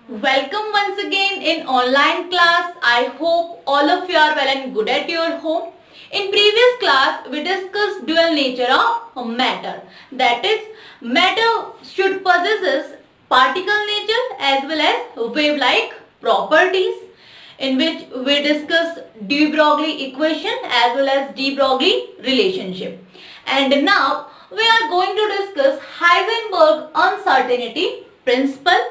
Welcome once again in online class. I hope all of you are well and good at your home. In previous class, we discussed dual nature of matter. That is, matter should possesses particle nature as well as wave-like properties, in which we discussed de Broglie equation as well as de Broglie relationship. And now we are going to discuss Heisenberg uncertainty principle.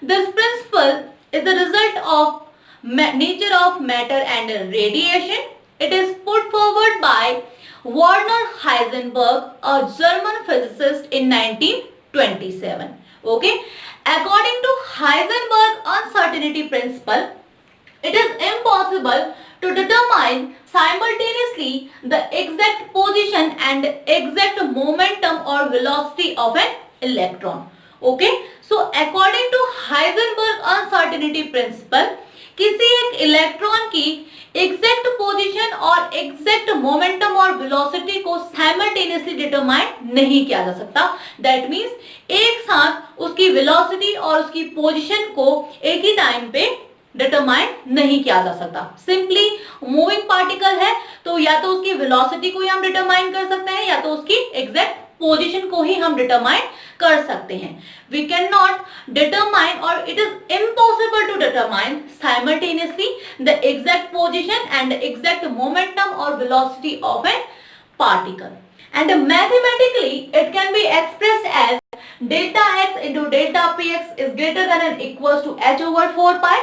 This principle is the result of nature of matter and radiation. It is put forward by Werner Heisenberg, a German physicist in 1927. Okay. According to Heisenberg uncertainty principle, it is impossible to determine simultaneously the exact position and exact momentum or velocity of an electron. Okay, so according to Heisenberg uncertainty principle, किसी एक electron की exact position और exact momentum और velocity को simultaneously determine नहीं किया जा सकता. दैट मीन्स एक साथ उसकी वेलोसिटी और उसकी पोजीशन को एक ही टाइम पे डिटरमाइन नहीं किया जा सकता. सिंपली मूविंग पार्टिकल है तो या तो उसकी वेलोसिटी को ही हम डिटरमाइन कर सकते हैं या तो उसकी एग्जैक्ट पोजीशन को ही हम डिटरमाइन कर सकते हैं. वी कैन नॉट डिटरमाइन और it is impossible to determine simultaneously the exact position and exact momentum और velocity of an particle. And mathematically it can be expressed as delta x into delta px is greater than or equals to h over 4 pi.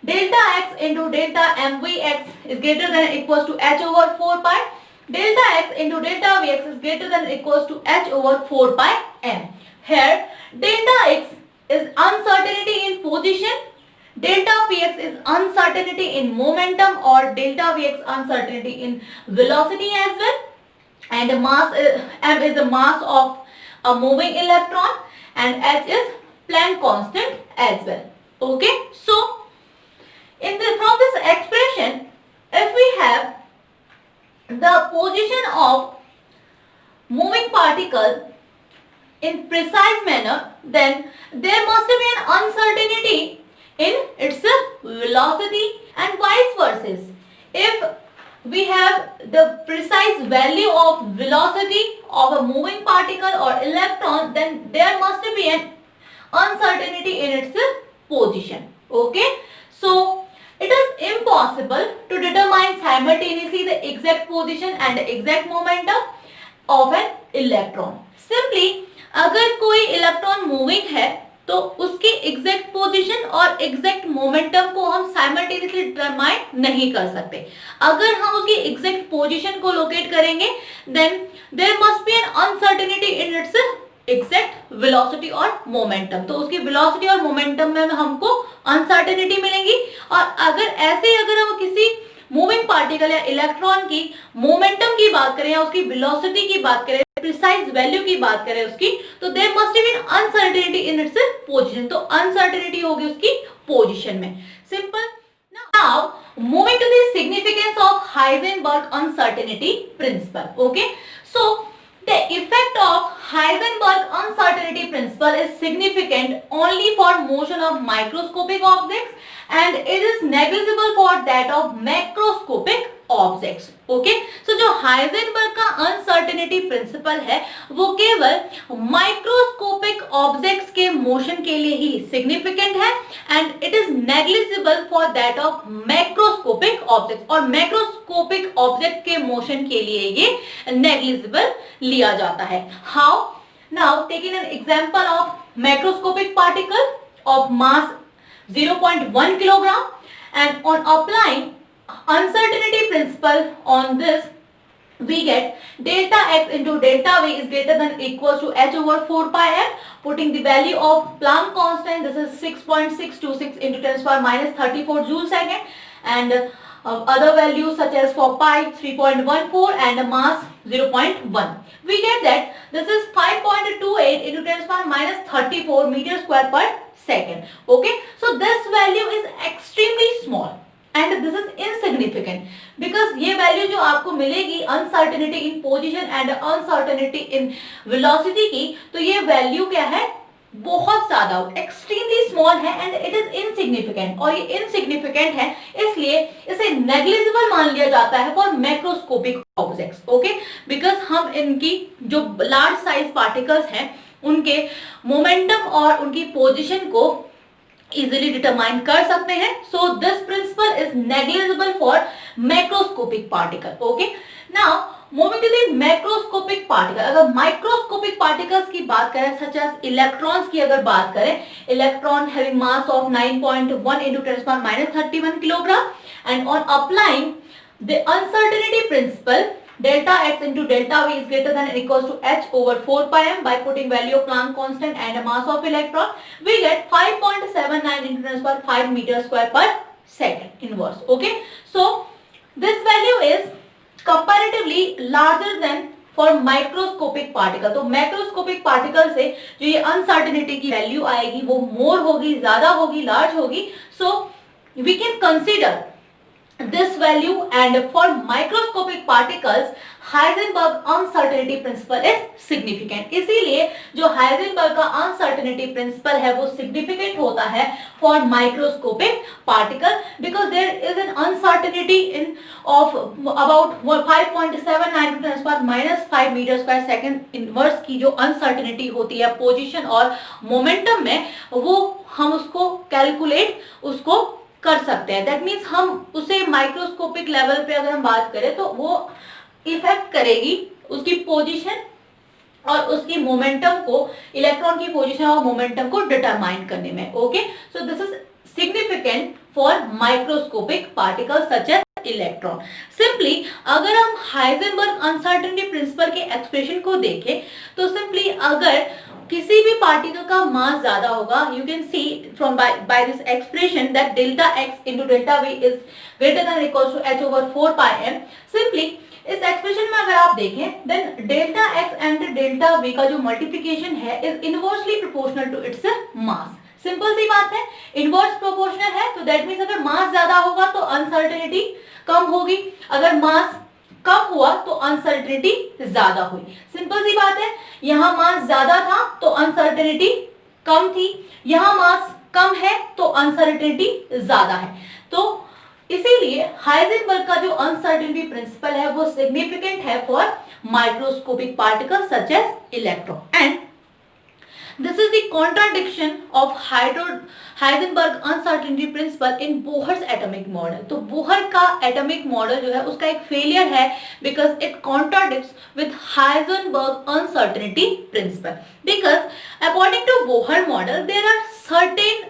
Delta x into delta mvx is greater than or equals to h over 4 pi. Delta x into delta vx is greater than or equals to h over 4 pi m. Here delta x is uncertainty in position, delta px is uncertainty in momentum or delta vx uncertainty in velocity as well. And mass m is the mass of a moving electron and h is Planck constant as well. Okay, so from this expression, if we have the position of moving particle in precise manner, then there must be an uncertainty in its velocity and vice versa. If we have the precise value of velocity of a moving particle or electron, then there must be an uncertainty in its position. Okay, so it is impossible to determine simultaneously the exact position and exact momentum of an electron. Simply अगर कोई electron moving है तो उसकी exact position और exact momentum को हम simultaneously determine नहीं कर सकते. अगर हम उसकी एग्जैक्ट पोजीशन को लोकेट करेंगे then there must be an uncertainty in its exact velocity और मोमेंटम. तो उसकी वेलोसिटी और मोमेंटम में हमको अनसर्टेनिटी मिलेंगी. और अगर हम किसी मूविंग पार्टिकल या इलेक्ट्रॉन की मोमेंटम की बात करें या उसकी वेलोसिटी की बात करें, प्रिसाइज वैल्यू की बात करें उसकी, तो there must be an uncertainty in its position. तो अनसर्टेनिटी होगी उसकी पोजीशन में. Simple. Now moving to the significance of Heisenberg uncertainty principle. Okay, so the effect of Heisenberg uncertainty principle is significant only for motion of microscopic objects and it is negligible for that of macroscopic objects. Okay, so जो Heisenberg का uncertainty principle है वो केवल microscopic objects के motion के लिए ही significant है and it is negligible for that of macroscopic objects. और macroscopic object के motion के लिए ये negligible लिया जाता है. How? Now taking an example of macroscopic particle of mass 0.1 kilogram and on applying uncertainty principle on this we get delta x into delta v is greater than or equals to h over 4 pi m. Putting the value of Planck constant, this is 6.626 into 10 to the power minus 34 joule second and other values such as for pi 3.14 and mass 0.1. We get that this is 5.28 into 10 to the power minus 34 meter square per second. Okay, so this value is extremely small and this is insignificant because ये value जो आपको मिलेगी uncertainty in position and uncertainty in velocity की, तो ये value क्या है, बहुत ज्यादा एक्सट्रीमली स्मॉल है एंड इट इज इनसिग्निफिकेंट, और ये इनसिग्निफिकेंट है इसलिए इसे नेग्लिजिबल मान लिया जाता है for macroscopic objects. Okay, because हम इनकी जो लार्ज साइज पार्टिकल्स हैं उनके मोमेंटम और उनकी पोजिशन को इजिली डिटरमाइन कर सकते हैं. So this principle is negligible for macroscopic particle. Okay, now moving to the macroscopic particle. अगर माइक्रोस्कोपिक पार्टिकल्स की बात करें सच एज इलेक्ट्रॉन्स की अगर बात करें, electron having mass of 9.1 into 10⁻31 kilogram, and on applying the uncertainty principle delta x into delta v is greater than or equals to h over 4 pi m by putting value of Planck constant and a mass of electron, we get 5.79 into 10⁵ meter square per second inverse. Okay, so this value is comparatively larger than for microscopic particle. तो microscopic particle से जो ये uncertainty की value आएगी वो more होगी, ज्यादा होगी, large होगी. So we can consider this value, and for microscopic particles Heisenberg uncertainty principle is significant. इसीलिए जो Heisenberg का uncertainty principle है वो significant होता है for microscopic particle because there is an uncertainty in of about 5.79 to 10⁻⁵ meter square second inverse की जो uncertainty होती है position और momentum में, वो हम उसको calculate उसको कर सकते हैं. दैट मीन्स हम उसे माइक्रोस्कोपिक लेवल पे अगर हम बात करें तो वो इफेक्ट करेगी उसकी पोजीशन और उसकी मोमेंटम को, इलेक्ट्रॉन की पोजीशन और मोमेंटम को डिटरमाइन करने में. Okay, so this is significant for microscopic particles such as electron. Simply अगर हम हाइजेनबर्ग अनसर्टेनिटी प्रिंसिपल के एक्सप्रेशन को देखें तो सिंपली अगर किसी भी पार्टिकल का मास ज्यादा होगा, you can see from by this expression that delta x into delta v is greater than equals to h over 4 pi m. Simply इस एक्सप्रेशन में अगर आप देखें then delta x and delta v का जो multiplication है is inversely proportional to its mass. Simple सी बात है, इनवर्स प्रोपोर्शनल है तो दैट मीन्स अगर मास ज्यादा होगा तो अनसर्टेनिटी कम होगी, अगर मास कम हुआ तो अनसर्टेनिटी ज्यादा हुई. सिंपल सी बात है, यहाँ मास ज्यादा था तो अनसर्टेनिटी कम थी, यहाँ मास कम है तो अनसर्टेनिटी ज्यादा है. तो इसीलिए हाइजेनबर्ग का जो अनसर्टेनिटी प्रिंसिपल है वो सिग्निफिकेंट है for microscopic particle such as electron. And this is the contradiction of Heisenberg uncertainty principle in Bohr's atomic model. तो बोहर का एटॉमिक मॉडल जो है उसका एक फेलियर है because it contradicts with Heisenberg uncertainty principle. Because according to Bohr model there are certain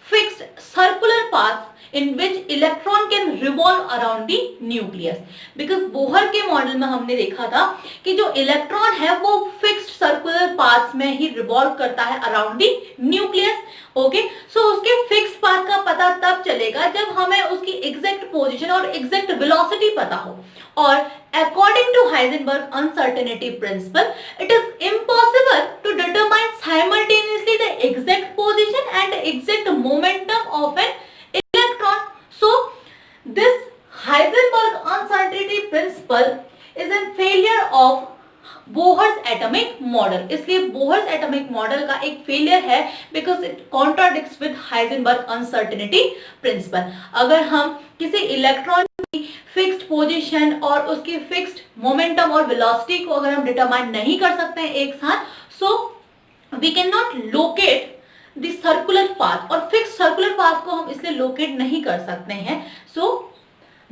fixed circular paths in which electron can revolve around the nucleus. Because Bohr के model में हमने देखा था कि जो इलेक्ट्रॉन है वो फिक्स्ड सर्कुलर पाथ्स में ही रिवॉल्व करता है अराउंड दी न्यूक्लियस. ओके, सो उसके फिक्स्ड पाथ का पता तब चलेगा जब हमें उसकी एग्जैक्ट पोजीशन और एग्जैक्ट वेलोसिटी पता हो. और according to Heisenberg uncertainty principle, it is impossible to determine simultaneously the exact position and exact momentum of an electron. So this Heisenberg uncertainty principle is a failure of Bohr's atomic model. इसलिए Bohr's atomic model का एक failure है because it contradicts with Heisenberg uncertainty principle. अगर हम किसी electron की fixed position और उसकी फिक्स्ड मोमेंटम और वेलोसिटी को अगर हम डिटरमाइन नहीं कर सकते हैं एक साथ, so we cannot locate the circular path. और फिक्स्ड सर्कुलर पाथ को हम इसलिए लोकेट नहीं कर सकते हैं. So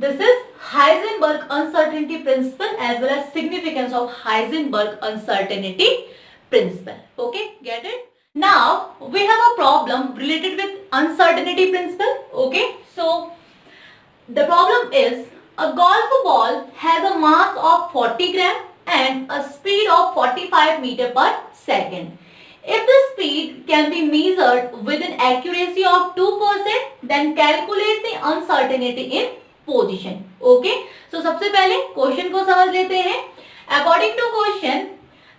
this is Heisenberg uncertainty principle as well as significance of Heisenberg uncertainty principle. Okay, get it? Now we have a problem related with uncertainty principle. Okay, so the problem is a golf ball has a mass of 40 gram and a speed of 45 meter per second. If the speed can be measured with an accuracy of 2%, then calculate the uncertainty in position. Okay, so सबसे पहले question को समझ लेते हैं. According to question,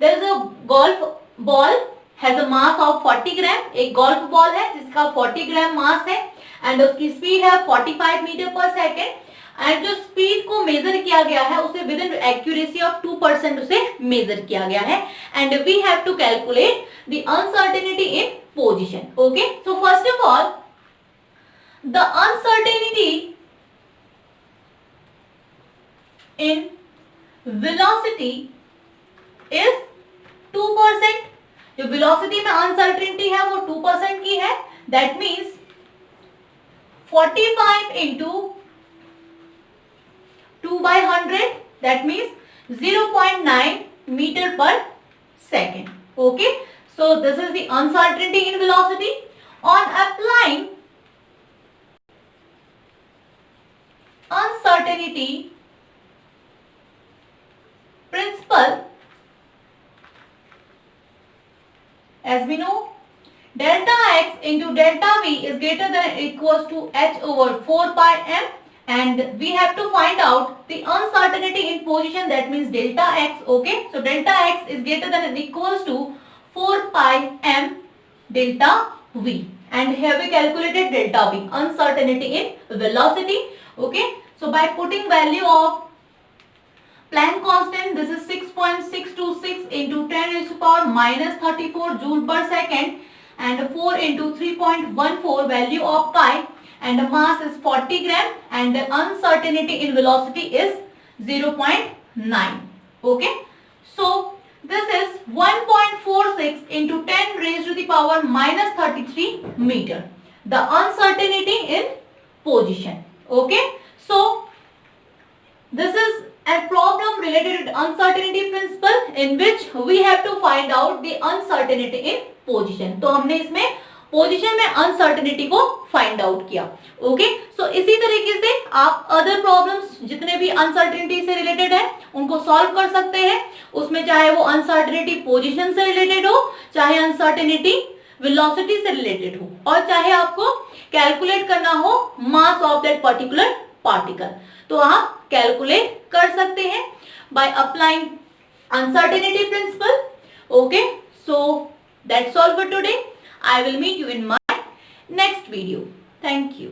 there is a golf ball has a mass of 40 gram. एक golf ball है जिसका 40 ग्राम मास है and उसकी स्पीड है 45 मीटर पर सेकेंड. एंड जो स्पीड को मेजर किया गया है उसे विद इन एक्यूरेसी ऑफ 2% उसे मेजर किया गया है and we have to calculate the uncertainty in position. Okay, so first of all the uncertainty in velocity is 2%. जो वेलोसिटी में अनसर्टेनिटी है वो 2% की है. That means 45 into 2/100, that means 0.9 meter per second. Okay, so this is the uncertainty in velocity. On applying uncertainty principle, as we know, delta x into delta v is greater than or equals to h over 4 pi m, and we have to find out the uncertainty in position, that means delta x. Okay, so delta x is greater than or equals to 4 pi m delta v, and here we calculated delta v, uncertainty in velocity. Okay, so by putting value of Planck constant, this is 6.626 into 10 raised to power minus 34 joule per second, and 4 into 3.14 value of pi, and the mass is 40 gram, and the uncertainty in velocity is 0.9. Okay, so this is 1.46 into 10 raised to the power minus 33 meter, the uncertainty in position. Okay, so this is a problem related to uncertainty principle in which we have to find out the uncertainty in position. तो हमने इसमें position में uncertainty को find out किया. Okay, सो इसी तरीके से आप अदर प्रॉब्लम्स जितने भी अनसर्टेनिटी से रिलेटेड है उनको सॉल्व कर सकते हैं. उसमें चाहे वो अनसर्टेनिटी पोजीशन से रिलेटेड हो, चाहे अनसर्टेनिटी वेलोसिटी से रिलेटेड हो, और चाहे आपको कैलकुलेट करना हो mass of that particular particle, तो आप कैलकुलेट कर सकते हैं by applying uncertainty principle. Okay, so that's all for today. I will meet you in my next video. Thank you.